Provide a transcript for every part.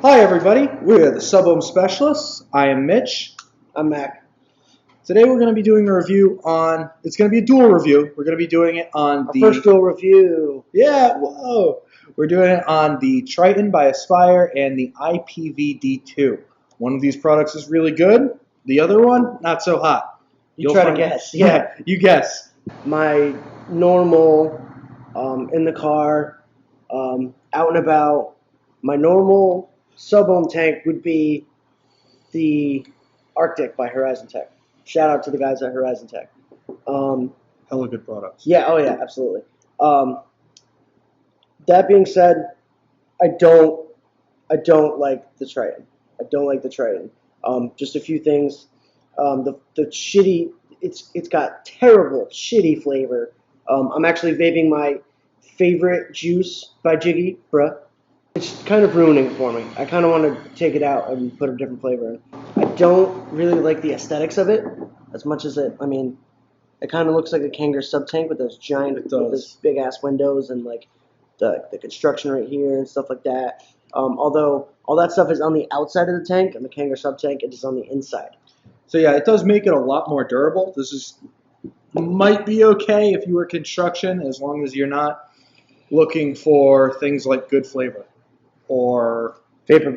Hi everybody, we're the Sub-Ohm Specialists. I am Mitch. I'm Mac. Today we're going to be doing a review on, it's going to be a dual review. We're going to be doing it on Our first dual review. Yeah, whoa. We're doing it on the Triton by Aspire and the iPV D2. One of these products is really good. The other one, not so hot. You'll try to guess. Yeah, you guess. My normal, in the car, out and about, my normal sub-ohm tank would be the Arctic by Horizon Tech. Shout out to the guys at Horizon Tech. Hella good products. Yeah, oh yeah, absolutely. That being said, I don't like the Triton. I don't like the Triton. Just a few things. The shitty. It's got terrible shitty flavor. I'm actually vaping my favorite juice by Jiggy, bruh. It's kind of ruining it for me. I kind of want to take it out and put a different flavor in. I don't really like the aesthetics of it as much as it. I mean, it kind of looks like a Kanger sub tank with those giant, with those big ass windows and like the construction right here and stuff like that. Although all that stuff is on the outside of the tank, and the Kanger sub tank it is on the inside. So yeah, it does make it a lot more durable. This might be okay if you were construction, as long as you're not looking for things like good flavor or vapor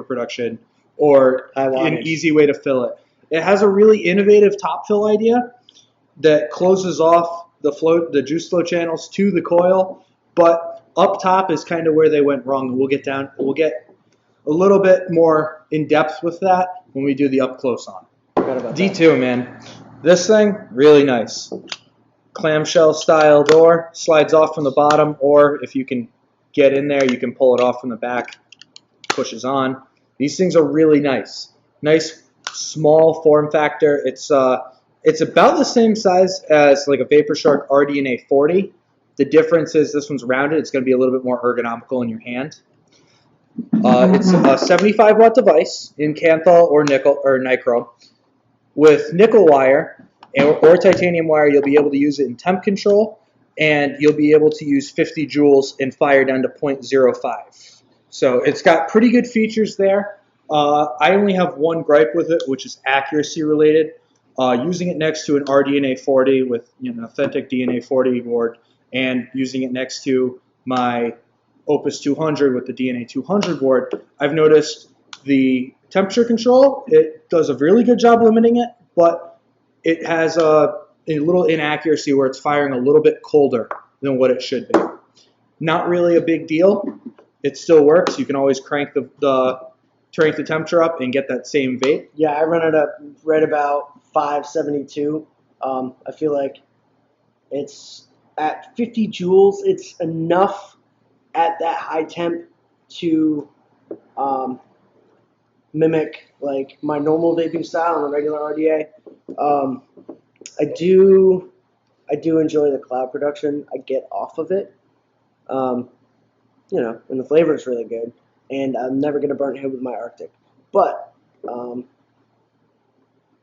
production or an easy way to fill it. It has a really innovative top fill idea that closes off the juice flow channels to the coil, but up top is kind of where they went wrong. We'll get a little bit more in depth with that when we do the up close on. D2, man. This thing, really nice. Clamshell style door, slides off from the bottom, or if you can get in there, you can pull it off from the back, pushes on. These things are really nice. Nice, small form factor. It's about the same size as like a VaporShark RDNA 40. The difference is this one's rounded. It's going to be a little bit more ergonomical in your hand. It's a 75 watt device in Kanthal or nickel or nichrome. With nickel wire or titanium wire, you'll be able to use it in temp control, and you'll be able to use 50 joules and fire down to 0.05. So it's got pretty good features there. I only have one gripe with it, which is accuracy related. Using it next to an RDNA 40 with an authentic DNA 40 board, and using it next to my Opus 200 with the DNA 200 board, I've noticed the temperature control, it does a really good job limiting it, but it has a little inaccuracy where it's firing a little bit colder than what it should be. Not really a big deal. It still works. You can always crank the temperature up and get that same vape. Yeah, I run it up right about 572. I feel like it's at 50 joules. It's enough at that high temp to mimic like my normal vaping style on a regular RDA. I do enjoy the cloud production I get off of it. And the flavor is really good. And I'm never gonna burn it with my Arctic, but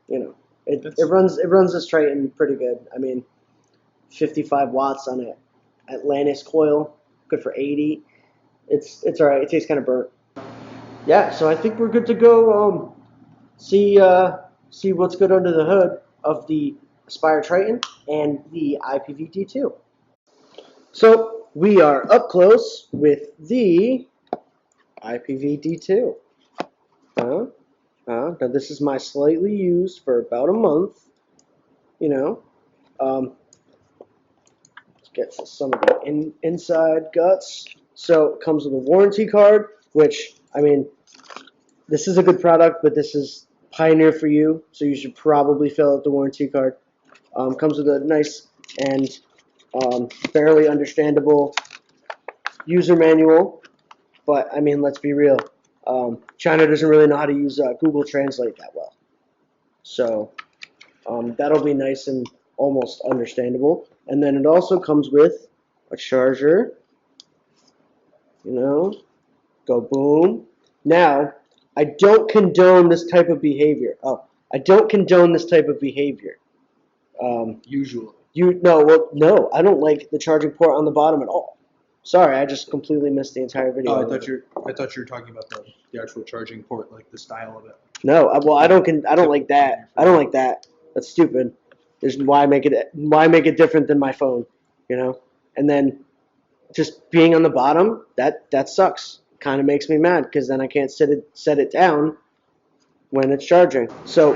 it runs this Triton pretty good. I mean, 55 watts on an Atlantis coil, good for 80. It's all right. It tastes kind of burnt. Yeah, so I think we're good to go. See what's good under the hood of the Aspire Triton and the iPV D2. So we are up close with the iPV D2. Now this is my slightly used for about a month. Let's get some of the inside guts. So it comes with a warranty card, which, I mean, this is a good product, but this is Pioneer for you, so you should probably fill out the warranty card. Comes with a nice and fairly understandable user manual, but, I mean, let's be real. China doesn't really know how to use Google Translate that well. So that'll be nice and almost understandable. And then it also comes with a charger. Go boom. Now, I don't condone this type of behavior. Usually. No, I don't like the charging port on the bottom at all. Sorry, I just completely missed the entire video. Oh, I thought you were talking about the actual charging port, like the style of it. No, well, I don't like that. I don't like that. That's stupid. Why make it different than my phone, you know? And then just being on the bottom, that sucks. Kind of makes me mad because then I can't set it down when it's charging. So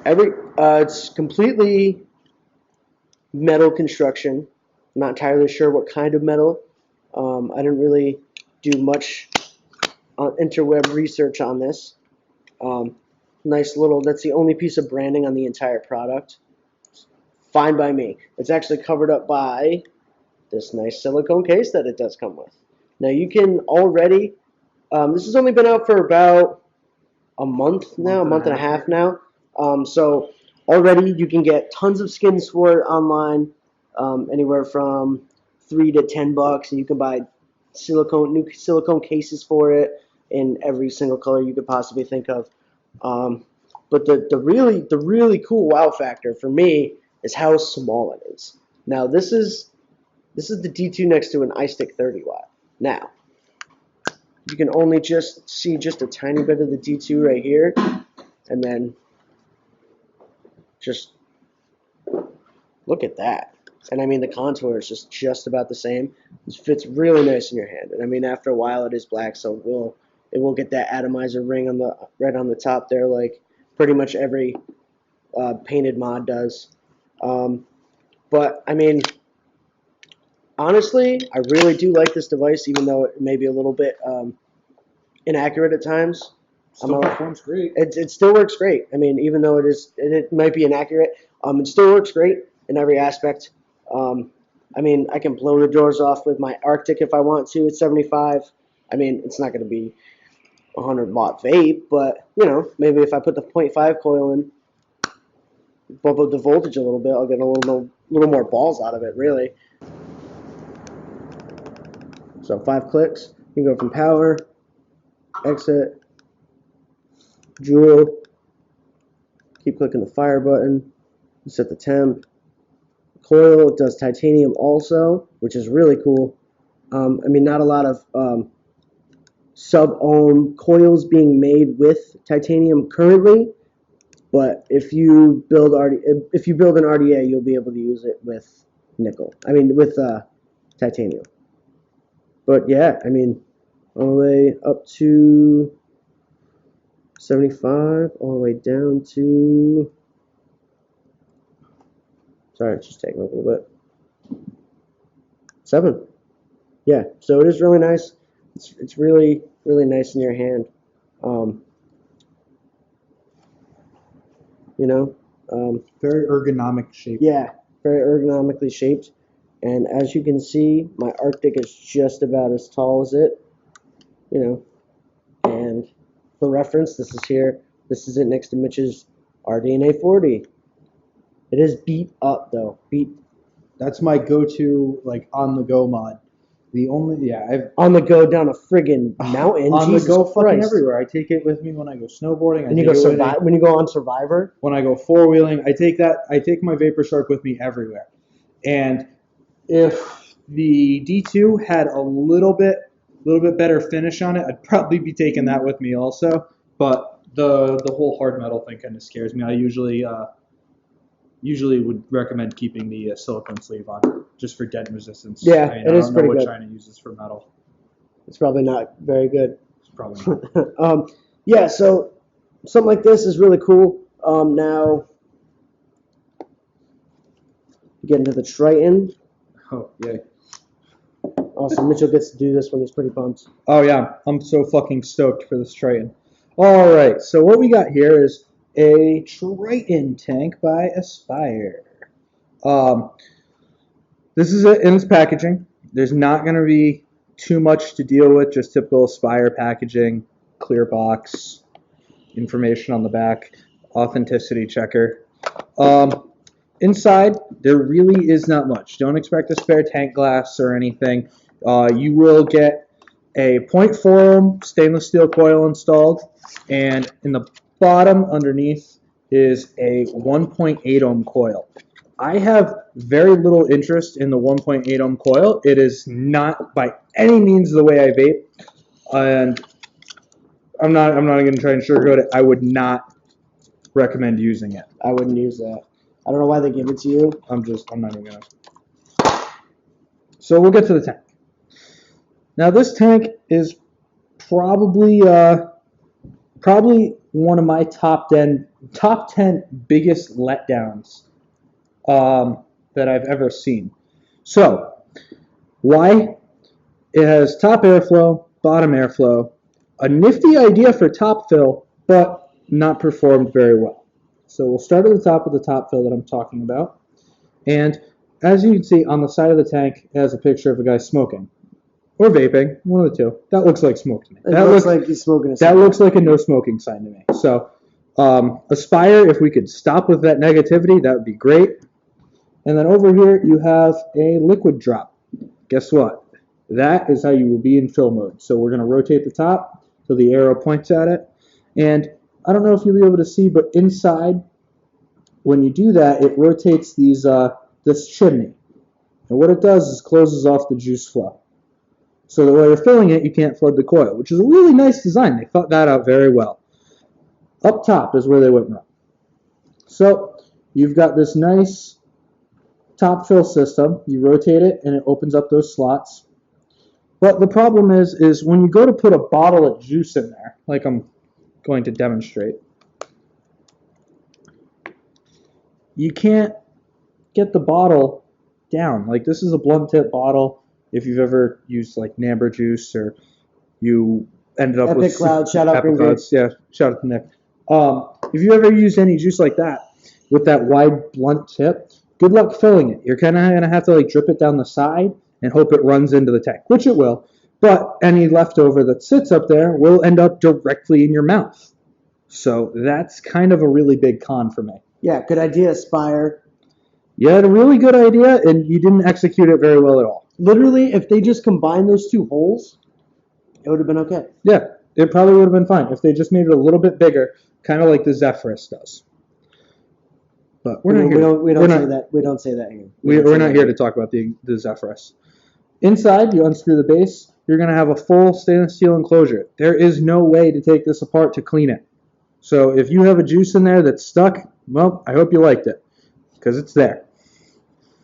it's completely metal construction. I'm not entirely sure what kind of metal. I didn't really do much interweb research on this. Nice little, that's the only piece of branding on the entire product. Fine by me. It's actually covered up by this nice silicone case that it does come with. Now you can already, this has only been out for about a month now, a month and a half now. So already you can get tons of skins for it online, anywhere from $3 to $10, and you can buy new silicone cases for it in every single color you could possibly think of. But the really cool wow factor for me is how small it is. Now this is the D2 next to an iStick 30 watt. Now you can only just see just a tiny bit of the D2 right here, and then just look at that. And I mean, the contour is just about the same. It fits really nice in your hand. And I mean, after a while, it is black, so it will get that atomizer ring right on the top there, like pretty much every painted mod does. But I mean, honestly, I really do like this device, even though it may be a little bit inaccurate at times. Still performs great. It still works great. I mean, even though it might be inaccurate, it still works great in every aspect. I mean, I can blow the doors off with my Arctic if I want to at 75. I mean, it's not going to be 100 watt vape, but you know, maybe if I put the 0.5 coil in, bump up the voltage a little bit, I'll get a little more balls out of it, really. So 5 clicks, you can go from power, exit, jewel, keep clicking the fire button, set the temp. Coil, it does titanium also, which is really cool. I mean, not a lot of sub-ohm coils being made with titanium currently, but if you build an RDA, you'll be able to use it with with titanium. But yeah, I mean, all the way up to 75, all the way down to, sorry, it's just taking a little bit, 7. Yeah, so it is really nice. It's really nice in your hand. You know, very ergonomic shape. Yeah, very ergonomically shaped. And as you can see, my Arctic is just about as tall as it. You know, and for reference, this is it next to Mitch's RDNA 40. It is beat up though. That's my go-to, like, on-the-go mod. On the go down a friggin' mountain. On Jesus the go, Christ. Fucking everywhere. I take it with me when I go snowboarding. When you go on Survivor. When I go four-wheeling, I take my Vapor Shark with me everywhere. And if the D2 had a little bit better finish on it, I'd probably be taking that with me also. But the whole hard metal thing kind of scares me. I usually would recommend keeping the silicone sleeve on just for dent resistance. Yeah, it is pretty good. I don't know what China uses for metal. It's probably not very good. It's probably not. Yeah, so something like this is really cool. Now, get into the Triton. Oh, yay. Awesome. Mitchell gets to do this one. He's pretty pumped. Oh, yeah. I'm so fucking stoked for this Triton. All right, so what we got here is a Triton tank by Aspire. This is it in its packaging. There's not going to be too much to deal with, just typical Aspire packaging, clear box, information on the back, authenticity checker. Inside, there really is not much. Don't expect a spare tank glass or anything. You will get a 0.4 ohm stainless steel coil installed, and in the bottom underneath is a 1.8 ohm coil. I have very little interest in the 1.8 ohm coil. It is not by any means the way I vape, and I'm not going to try and sugarcoat it. I would not recommend using it. I wouldn't use that. I don't know why they give it to you. I'm not even going to. So we'll get to the tank. Now this tank is probably one of my top 10 biggest letdowns that I've ever seen. So why? It has top airflow, bottom airflow, a nifty idea for top fill, but not performed very well. So we'll start at the top with the top fill that I'm talking about. And as you can see on the side of the tank, it has a picture of a guy smoking. Or vaping, one of the two. That looks like smoke to me. That looks like he's smoking a cigarette. That looks like a no smoking sign to me. So Aspire, if we could stop with that negativity, that would be great. And then over here, you have a liquid drop. Guess what? That is how you will be in fill mode. So we're going to rotate the top so the arrow points at it. And I don't know if you'll be able to see, but inside, when you do that, it rotates this chimney. And what it does is closes off the juice flow. So that while you're filling it, you can't flood the coil, which is a really nice design. They thought that out very well. Up top is where they went wrong. So you've got this nice top fill system. You rotate it, and it opens up those slots. But the problem is when you go to put a bottle of juice in there, like I'm going to demonstrate, you can't get the bottle down. Like this is a blunt tip bottle. If you've ever used like Namber juice or you ended up with Epic Cloud, shout out Green Clouds. Yeah, shout out to Nick. If you ever used any juice like that with that wide blunt tip, good luck filling it. You're kind of going to have to like drip it down the side and hope it runs into the tank, which it will. But any leftover that sits up there will end up directly in your mouth. So that's kind of a really big con for me. Yeah, good idea, Aspire. You had a really good idea, and you didn't execute it very well at all. Literally, if they just combined those two holes, it would have been okay. Yeah, it probably would have been fine if they just made it a little bit bigger, kind of like the Zephyrus does. But we're not here. We don't say that here. We're not here to talk about the Zephyrus. Inside, you unscrew the base. You're going to have a full stainless steel enclosure. There is no way to take this apart to clean it. So if you have a juice in there that's stuck, well, I hope you liked it, because it's there.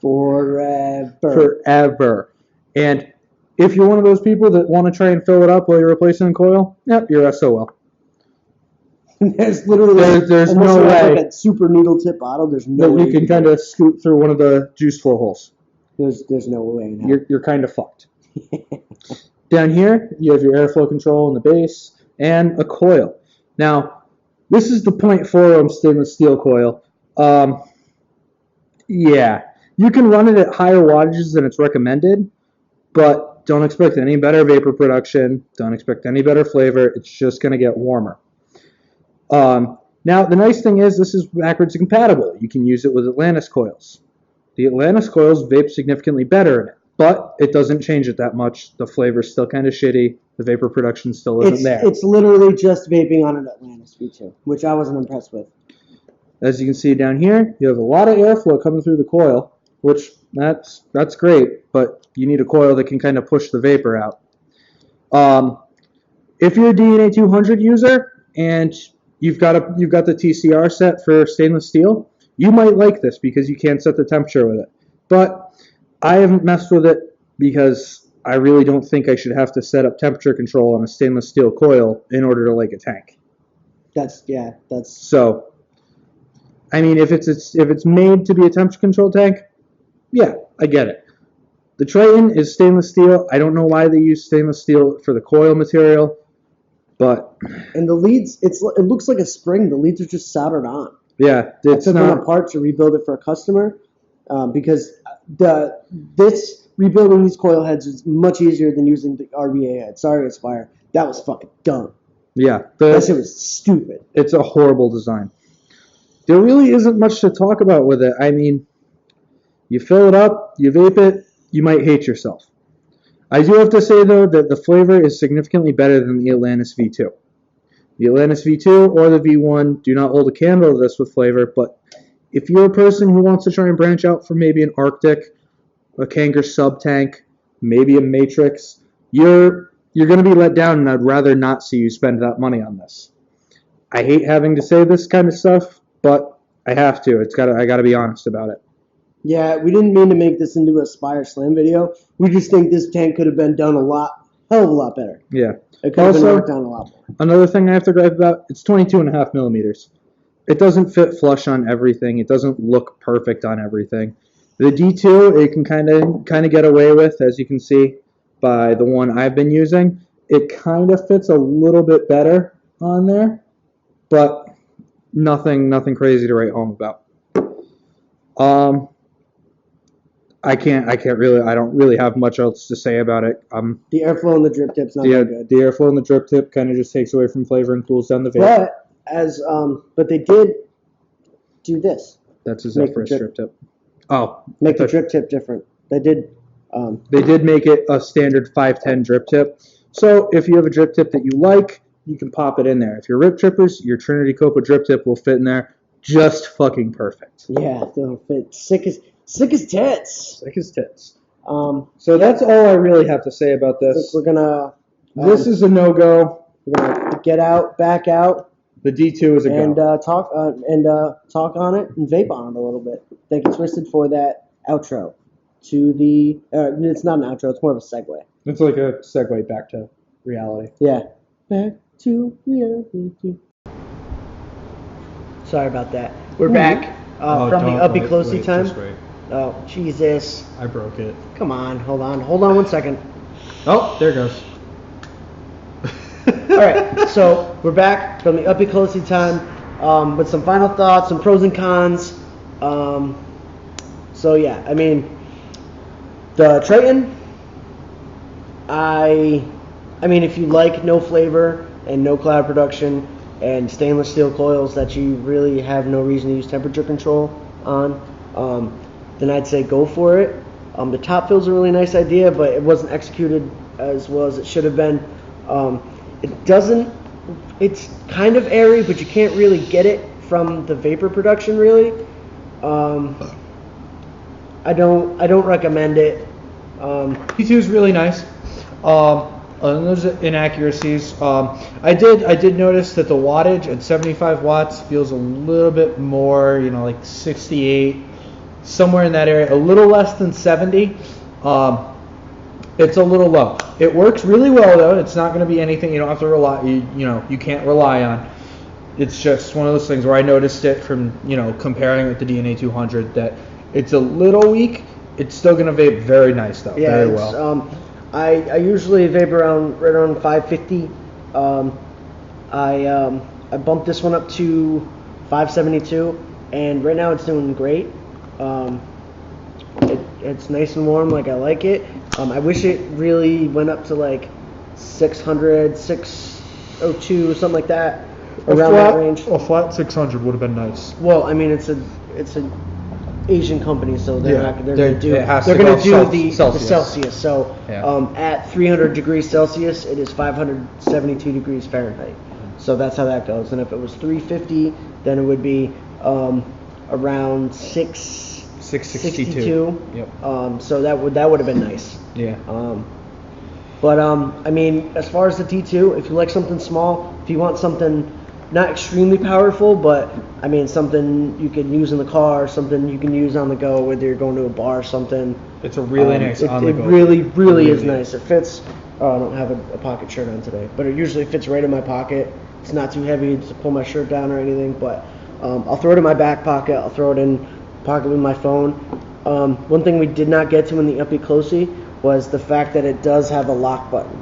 Forever. And if you're one of those people that want to try and fill it up while you're replacing a coil, yep, you're SOL. There's literally there's no way like that super needle tip bottle. There's no way you can kind of scoot through one of the juice flow holes. There's no way. You're kind of fucked. Down here, you have your airflow control in the base and a coil. Now, this is the 0.4 ohm stainless steel coil. Yeah. You can run it at higher wattages than it's recommended, but don't expect any better vapor production. Don't expect any better flavor. It's just going to get warmer. Now, the nice thing is this is backwards compatible. You can use it with Atlantis coils. The Atlantis coils vape significantly better in it, but it doesn't change it that much. The flavor's still kind of shitty. The vapor production still isn't there. It's literally just vaping on an Atlantis V2, which I wasn't impressed with. As you can see down here, you have a lot of airflow coming through the coil, which that's great, but you need a coil that can kind of push the vapor out. If you're a DNA 200 user and you've got the TCR set for stainless steel, you might like this because you can set the temperature with it. But I haven't messed with it because I really don't think I should have to set up temperature control on a stainless steel coil in order to like a tank. That's so. I mean, if it's made to be a temperature control tank, yeah, I get it. The Triton is stainless steel. I don't know why they use stainless steel for the coil material, but and the leads, it looks like a spring. The leads are just soldered on. Yeah, it's I took them apart to rebuild it for a customer because this rebuilding these coil heads is much easier than using the RBA head. Sorry, Aspire, that was fucking dumb. Yeah, that shit was stupid. It's a horrible design. There really isn't much to talk about with it. I mean, you fill it up, you vape it, you might hate yourself. I do have to say, though, that the flavor is significantly better than the Atlantis V2. The Atlantis V2 or the V1 do not hold a candle to this with flavor, but if you're a person who wants to try and branch out from maybe an Arctic, a Kanker sub tank, maybe a Matrix, you're going to be let down, and I'd rather not see you spend that money on this. I hate having to say this kind of stuff, but I have to. I got to be honest about it. Yeah, we didn't mean to make this into a Spire Slam video. We just think this tank could have been done hell of a lot better. Yeah. It could have been worked on a lot more. Another thing I have to gripe about, it's 22.5 millimeters. It doesn't fit flush on everything. It doesn't look perfect on everything. The D2, it can kind of get away with, as you can see by the one I've been using. It kind of fits a little bit better on there, but nothing crazy to write home about. I don't really have much else to say about it. The airflow and the drip tip's not that good. The airflow and the drip tip kind of just takes away from flavor and cools down the vape. But they did do this. That's his first drip tip. Oh, make the drip tip different. They did. They did make it a standard 510 drip tip. So if you have a drip tip that you like, you can pop it in there. If you're rip trippers, your Trinity Copa drip tip will fit in there just fucking perfect. Yeah, they'll fit sick as tits. Sick as tits. So that's all I really have to say about this. We're gonna. This is a no-go. We're gonna get out, back out. The D2 is a go. And talk on it and vape on it a little bit. Thank you, Twisted, for that outro. To the it's not an outro. It's more of a segue. It's like a segue back to reality. Yeah. Back to reality. Sorry about that. We're back from the Uppy Closey time. Oh, Jesus. I broke it. Come on. Hold on 1 second. Oh, there it goes. All right, so we're back from the Uppy Closey time with some final thoughts, some pros and cons. So yeah, I mean, the Triton. I mean, if you like no flavor and no cloud production and stainless steel coils that you really have no reason to use temperature control on, then I'd say go for it. The top fill's a really nice idea, but it wasn't executed as well as it should have been. It's kind of airy, but you can't really get it from the vapor production, really. I don't recommend it. P2 is really nice. Those inaccuracies. I did notice that the wattage at 75 watts feels a little bit more, like 68, somewhere in that area, a little less than 70. It's a little low. It works really well though. It's not going to be anything you don't have to rely. You can't rely on. It's just one of those things where I noticed it from comparing it with the DNA 200 that it's a little weak. It's still going to vape very nice though. Yeah, very well. I usually vape right around 550. I bumped this one up to 572, and right now it's doing great. It's nice and warm, like I like it. I wish it really went up to like 600, 602, something like that, around that range. A flat 600 would have been nice. Well, I mean, it's an Asian company, so they're going to do the Celsius. So at 300 degrees Celsius, it is 572 degrees Fahrenheit. So that's how that goes. And if it was 350, then it would be around 662. Yep. So that would have been nice. Yeah. But I mean, as far as the D2, if you like something small, if you want something not extremely powerful, but I mean something you can use in the car, something you can use on the go, whether you're going to a bar or something. It's a really nice on the go. It really is nice. It fits. I don't have a pocket shirt on today, but it usually fits right in my pocket. It's not too heavy to pull my shirt down or anything, but I'll throw it in my back pocket. I'll throw it in pocket with my phone. One thing we did not get to in the Uppy Closey was the fact that it does have a lock button,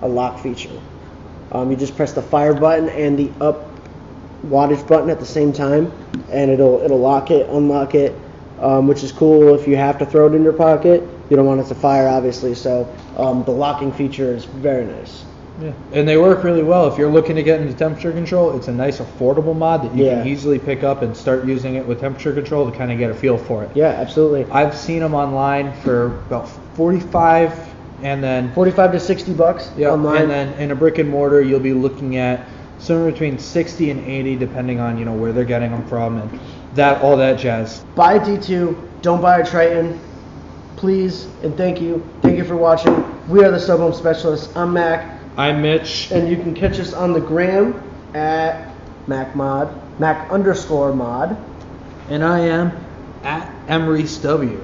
a lock feature. You just press the fire button and the up wattage button at the same time, and it'll lock it, unlock it, which is cool if you have to throw it in your pocket. You don't want it to fire, obviously, so the locking feature is very nice. Yeah, and they work really well. If you're looking to get into temperature control, it's a nice affordable mod that you can easily pick up and start using it with temperature control to kind of get a feel for it. Yeah, absolutely. I've seen them online for about 45 and then 45 to 60 bucks online. And then in a brick and mortar, you'll be looking at somewhere between 60 and 80, depending on where they're getting them from. And all that jazz. Buy a D2, don't buy a Triton. Please and thank you. Thank you for watching. We are the Sub Home Specialists. I'm Mac. I'm Mitch. And you can catch us on the gram at Mac_mod. And I am at Emery's W.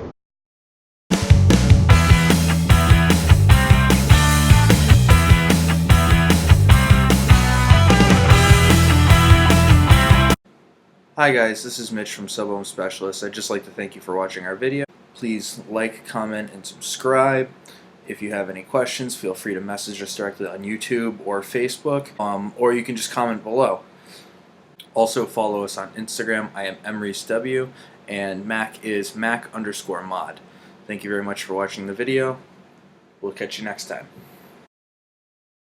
Hi guys, this is Mitch from Sub Home Specialists. I'd just like to thank you for watching our video. Please like, comment, and subscribe. If you have any questions, feel free to message us directly on YouTube or Facebook, or you can just comment below. Also follow us on Instagram. I am Emery's W, and Mac is Mac_mod. Thank you very much for watching the video. We'll catch you next time.